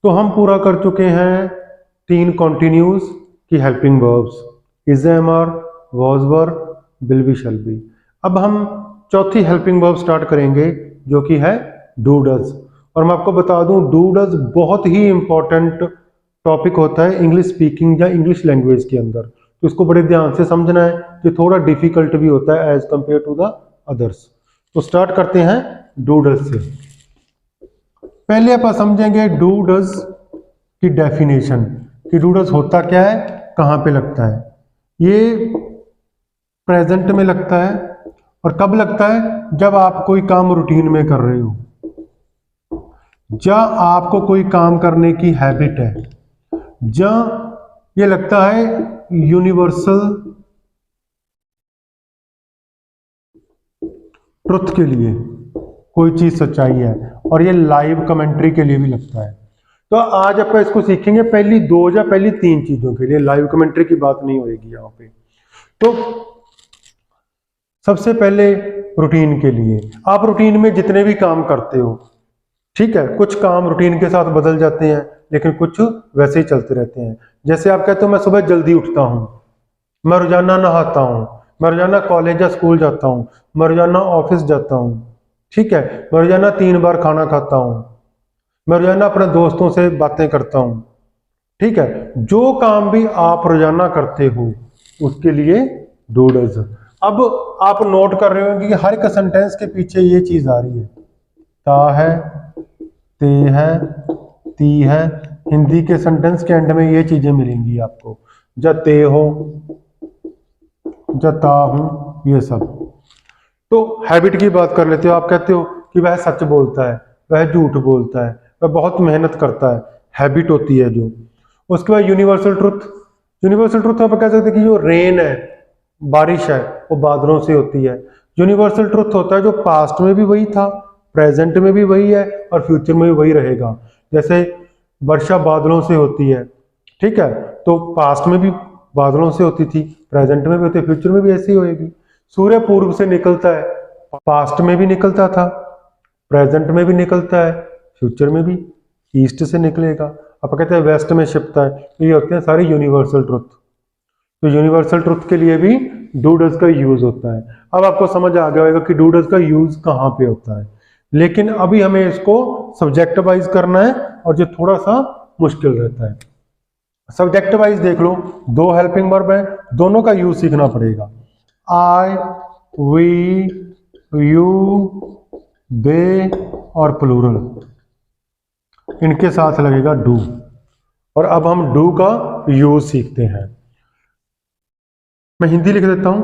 तो हम पूरा कर चुके हैं 3 कॉन्टिन्यूज की helping verbs, is, am, are, was, were, will be, shall be. अब हम चौथी हेल्पिंग वर्ब स्टार्ट करेंगे जो कि है डू डज। और मैं आपको बता दूं डू डज बहुत ही इंपॉर्टेंट टॉपिक होता है इंग्लिश स्पीकिंग या इंग्लिश लैंग्वेज के अंदर, तो इसको बड़े ध्यान से समझना है कि थोड़ा डिफिकल्ट भी होता है as compare to the others. तो स्टार्ट करते हैं डू डज से। पहले आप समझेंगे डू डज की डेफिनेशन कि डू डज होता क्या है, कहाँ पे लगता है। ये प्रेजेंट में लगता है और कब लगता है, जब आप कोई काम रूटीन में कर रहे हो, जब आपको कोई काम करने की हैबिट है, जब ये लगता है यूनिवर्सल ट्रुथ के लिए, कोई चीज सच्चाई है, और ये लाइव कमेंट्री के लिए भी लगता है। तो आज अपन इसको सीखेंगे पहली 2 या पहली 3 चीजों के लिए, लाइव कमेंट्री की बात नहीं होगी यहाँ पे। तो सबसे पहले रूटीन के लिए, आप रूटीन में जितने भी काम करते हो, ठीक है, कुछ काम रूटीन के साथ बदल जाते हैं लेकिन कुछ वैसे ही चलते रहते हैं। जैसे आप कहते हो मैं सुबह जल्दी उठता हूँ, मैं रोजाना नहाता हूँ, मैं रोजाना कॉलेज या स्कूल जाता हूँ, मैं रोजाना ऑफिस जाता हूँ, ठीक है, मैं रोजाना 3 बार खाना खाता हूँ, मैं रोजाना अपने दोस्तों से बातें करता हूँ, ठीक है। जो काम भी आप रोजाना करते हो उसके लिए डू डज। अब आप नोट कर रहे हो कि हर एक सेंटेंस के पीछे ये चीज आ रही है, ता है, ते है, ती है। हिंदी के सेंटेंस के एंड में ये चीजें मिलेंगी आपको, जते हो, जता हूं, ये सब। तो हैबिट की बात कर लेते हो, आप कहते हो कि वह सच बोलता है, वह झूठ बोलता है, वह बहुत मेहनत करता है, हैबिट होती है जो। उसके बाद यूनिवर्सल ट्रुथ, यूनिवर्सल ट्रुथ आप कह सकते हैं कि जो रेन है, बारिश है, वो बादलों से होती है। यूनिवर्सल ट्रुथ होता है जो पास्ट में भी वही था, प्रेजेंट में भी वही है और फ्यूचर में भी वही रहेगा। जैसे वर्षा बादलों से होती है, ठीक है, तो पास्ट में भी बादलों से होती थी, प्रेजेंट में भी होती है, फ्यूचर में भी ऐसी होएगी। सूर्य पूर्व से निकलता है, पास्ट में भी निकलता था, प्रेजेंट में भी निकलता है, फ्यूचर में भी ईस्ट से निकलेगा। आप कहते हैं वेस्ट में छिपता है, तो ये होते हैं सारे यूनिवर्सल ट्रुथ। तो यूनिवर्सल ट्रुथ के लिए भी डू डज का यूज होता है। अब आपको समझ आ गया होगा कि डू डज का यूज कहाँ पे होता है, लेकिन अभी हमें इसको सब्जेक्ट वाइज करना है और जो थोड़ा सा मुश्किल रहता है। सब्जेक्ट वाइज देख लो, 2 हेल्पिंग वर्ब है, दोनों का यूज सीखना पड़ेगा। आई, वी, यू, दे और प्लूरल, इनके साथ लगेगा डू। और अब हम डू का यूज सीखते हैं। मैं हिंदी लिख देता हूं।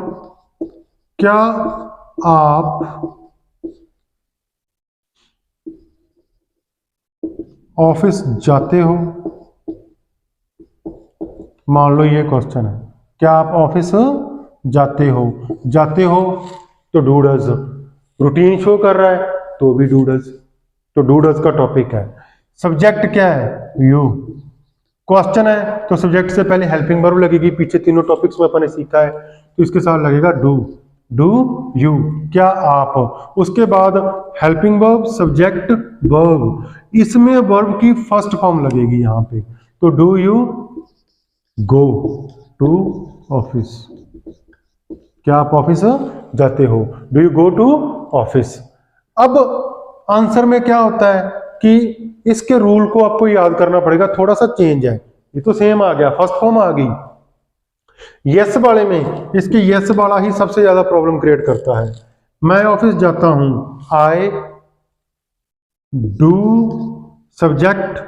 क्या आप ऑफिस जाते हो? मान लो ये क्वेश्चन है, क्या आप ऑफिस जाते हो? जाते हो तो डू डज, रूटीन शो कर रहा है तो भी डू डज, तो डू डज का टॉपिक है। सब्जेक्ट क्या है? यू। क्वेश्चन है तो सब्जेक्ट से पहले हेल्पिंग वर्ब लगेगी, पीछे तीनों टॉपिक्स में अपने सीखा है, तो इसके साथ लगेगा डू, डू यू, क्या आप। उसके बाद हेल्पिंग वर्ब, सब्जेक्ट, वर्ब, इसमें वर्ब की फर्स्ट फॉर्म लगेगी यहां पे, तो do you go to office? क्या आप ऑफिस जाते हो? Do you go to office? अब आंसर में क्या होता है कि इसके रूल को आपको याद करना पड़ेगा, थोड़ा सा चेंज है। ये तो सेम आ गया, फर्स्ट फॉर्म आ गई। यस वाले में इसके यस वाला ही सबसे ज्यादा प्रॉब्लम क्रिएट करता है। मैं ऑफिस जाता हूं, I do, subject,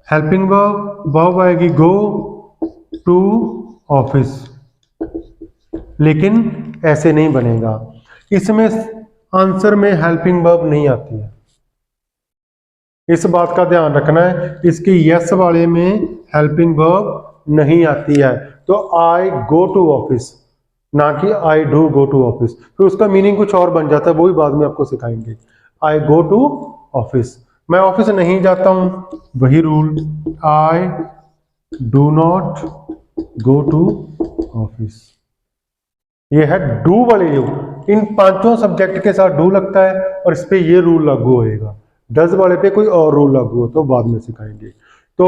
helping verb, verb आएगी गो टू ऑफिस, लेकिन ऐसे नहीं बनेगा। इसमें आंसर में हेल्पिंग वर्ब नहीं आती है, इस बात का ध्यान रखना है। इसकी यस वाले में हेल्पिंग वर्ब नहीं आती है, तो आई गो टू ऑफिस, ना कि I do go to office. फिर उसका मीनिंग कुछ और बन जाता है, वो भी बाद में आपको सिखाएंगे। आई गो टू ऑफिस, मैं ऑफिस नहीं जाता हूं, वही rule, I do not go to office. ये है डू वाले रूल, इन 5 सब्जेक्ट के साथ डू लगता है और इस पे ये रूल लागू होएगा। डज वाले पे कोई और रूल लागू हो तो बाद में सिखाएंगे। तो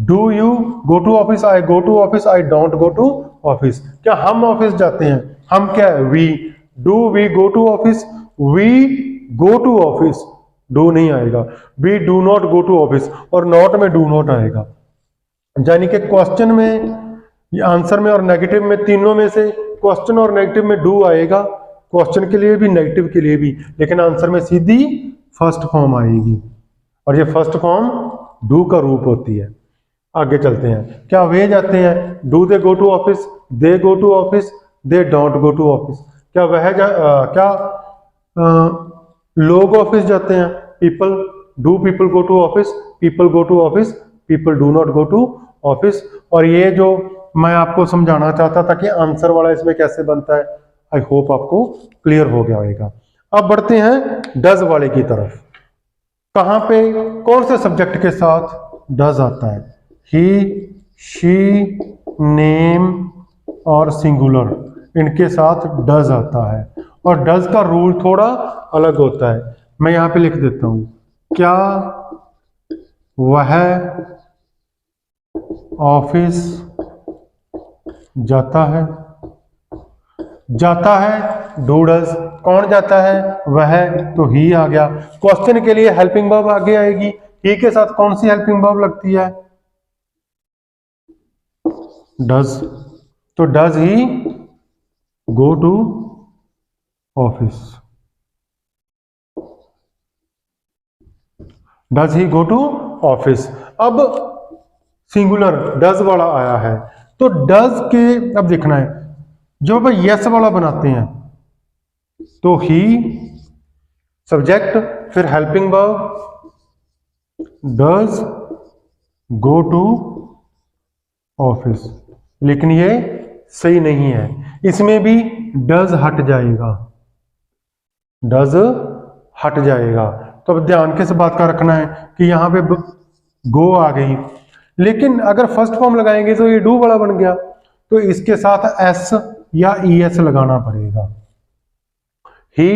do you go to office, I go to office, I don't go to office. क्या हम ऑफिस जाते हैं? हम क्या है? We. Do we go to office? We go to office. Do नहीं आएगा। We do not go to office, और नॉट में डू नॉट आएगा। यानी कि क्वेश्चन में, आंसर में और नेगेटिव में, तीनों में से क्वेश्चन और नेगेटिव में डू आएगा, क्वेश्चन के लिए भी नेगेटिव के लिए भी, लेकिन आंसर में सीधी फर्स्ट फॉर्म आएगी, और ये फर्स्ट फॉर्म डू का रूप होती है। आगे चलते हैं। क्या वे जाते हैं? Do they go to office? They go to office, they don't go to office. क्या लोग ऑफिस जाते हैं? People. Do people go to office? People go to office, people do not go to office. और ये जो मैं आपको समझाना चाहता था कि आंसर वाला इसमें कैसे बनता है, आई होप आपको क्लियर हो गया होगा। अब बढ़ते हैं डज वाले की तरफ। कहां पे, कौन से सब्जेक्ट के साथ डज आता है? ही, शी, नेम और सिंगुलर, इनके साथ डज आता है। और डज का रूल थोड़ा अलग होता है। मैं यहां पे लिख देता हूं, क्या वह ऑफिस जाता है? जाता है डू डज। कौन जाता है? वह, तो ही आ गया। क्वेश्चन के लिए हेल्पिंग वर्ब आगे आएगी। ही के साथ कौन सी हेल्पिंग वर्ब लगती है? डज। तो does he go to office? Does he go to office. अब सिंगुलर डज वाला आया है, तो डज के अब देखना है, जो भाई यस वाला बनाते हैं, तो ही सब्जेक्ट, फिर helping verb, does go to office. लेकिन ये सही नहीं है, इसमें भी डज हट जाएगा, डज हट जाएगा। तो अब ध्यान किस बात का रखना है कि यहां पे गो आ गई, लेकिन अगर फर्स्ट फॉर्म लगाएंगे तो ये डू वाला बन गया, तो इसके साथ एस या ईएस लगाना पड़ेगा। ही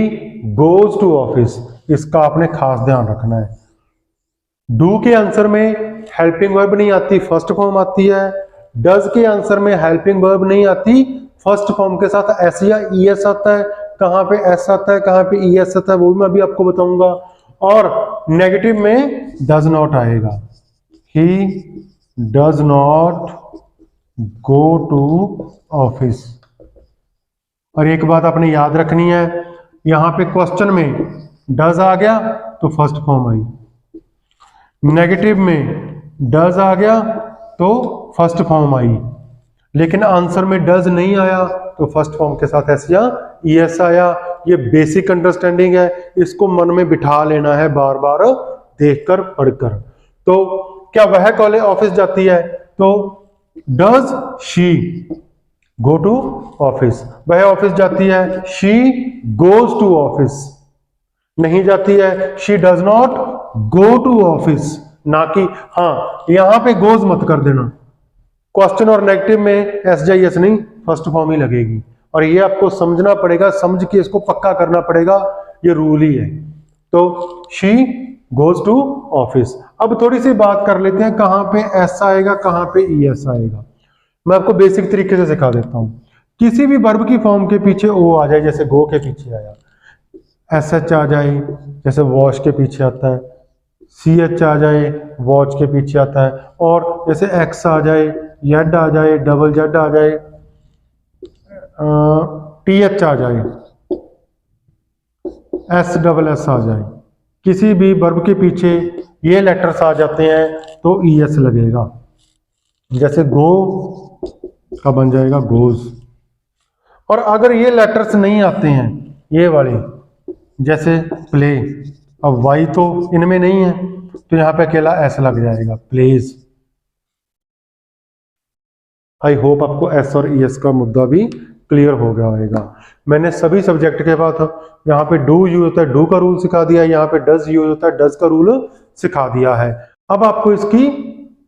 गोज टू ऑफिस, इसका आपने खास ध्यान रखना है। डू के आंसर में हेल्पिंग वर्ब नहीं आती, फर्स्ट फॉर्म आती है। डज के आंसर में हेल्पिंग वर्ब नहीं आती, फर्स्ट फॉर्म के साथ एस या ईएस आता है। कहां पे एस आता है, कहां पे ईएस आता है, वो भी मैं अभी आपको बताऊंगा। और नेगेटिव में डज नॉट आएगा। He does not go to office. और एक बात आपने याद रखनी है, यहां पे क्वेश्चन में डज आ गया तो फर्स्ट फॉर्म आई, नेगेटिव में डज आ गया तो फर्स्ट फॉर्म आई, लेकिन आंसर में डज नहीं आया तो फर्स्ट फॉर्म के साथ एस या ईएस आया। ये बेसिक अंडरस्टैंडिंग है, इसको मन में बिठा लेना है, बार बार देखकर पढ़कर। तो क्या वह कॉलेज ऑफिस जाती है, तो does she go to office? वह ऑफिस जाती है, शी गोज टू ऑफिस। नहीं जाती है, she does not go to office. ना कि हाँ यहां पे गोज मत कर देना, क्वेश्चन और नेगेटिव में एस जाई एस नहीं, फर्स्ट फॉर्म ही लगेगी। और ये आपको समझना पड़ेगा, समझ के इसको पक्का करना पड़ेगा, ये रूल ही है। तो शी गोज टू ऑफिस। अब थोड़ी सी बात कर लेते हैं, कहां पे एस आएगा, कहां पे ईएस आएगा। मैं आपको बेसिक तरीके से सिखा देता हूं। किसी भी वर्ब की फॉर्म के पीछे ओ आ जाए, जैसे गो के पीछे आया, एस एच आ जाए जैसे वॉश के पीछे आता है, सी एच आ जाए वॉच के पीछे आता है, और जैसे एक्स आ जाए, जेड आ जाए, डबल जेड आ जाए, टी एच आ जाए, एस डबल एस आ जाए, किसी भी वर्ब के पीछे ये लेटर्स आ जाते हैं तो ईएस लगेगा। जैसे गो का बन जाएगा गोज। और अगर ये लेटर्स नहीं आते हैं, ये वाले जैसे प्ले, अब वाई तो इनमें नहीं है तो यहां पे अकेला एस लग जाएगा, प्लेज। आई होप आपको एस और ईएस का मुद्दा भी क्लियर हो गया होगा। मैंने सभी सब्जेक्ट के बाद यहाँ पे डू यूज होता है, डू का रूल सिखा दिया, यहाँ पे डज यूज होता है, डज का रूल सिखा दिया है। अब आपको इसकी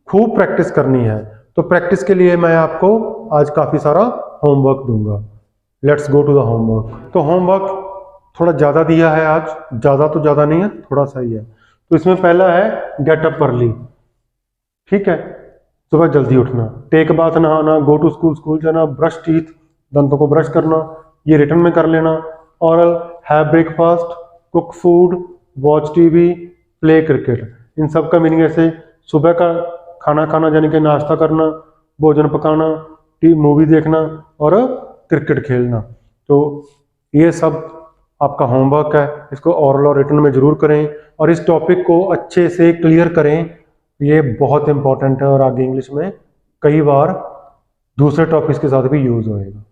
खूब प्रैक्टिस करनी है, तो प्रैक्टिस के लिए मैं आपको आज काफी सारा होमवर्क दूंगा। Let's go to the homework. तो होमवर्क थोड़ा ज्यादा दिया है आज, ज्यादा तो ज्यादा नहीं है, थोड़ा सा ही है। तो इसमें पहला है गेट अप अर्ली, ठीक है। सुबह जल्दी उठना, टेक बाथ नहाना, गो टू स्कूल स्कूल जाना, ब्रश टीथ दंतों को ब्रश करना, ये रिटर्न में कर लेना। ऑरल, have breakfast, cook food, watch TV, play cricket. इन सब का मीनिंग ऐसे सुबह का खाना खाना यानी कि नाश्ता करना, भोजन पकाना, मूवी देखना और क्रिकेट खेलना। तो ये सब आपका होमवर्क है, इसको ऑरल और रिटन में जरूर करें और इस टॉपिक को अच्छे से क्लियर करें। ये बहुत इंपॉर्टेंट है और आगे इंग्लिश में कई बार दूसरे टॉपिक्स के साथ भी यूज होएगा।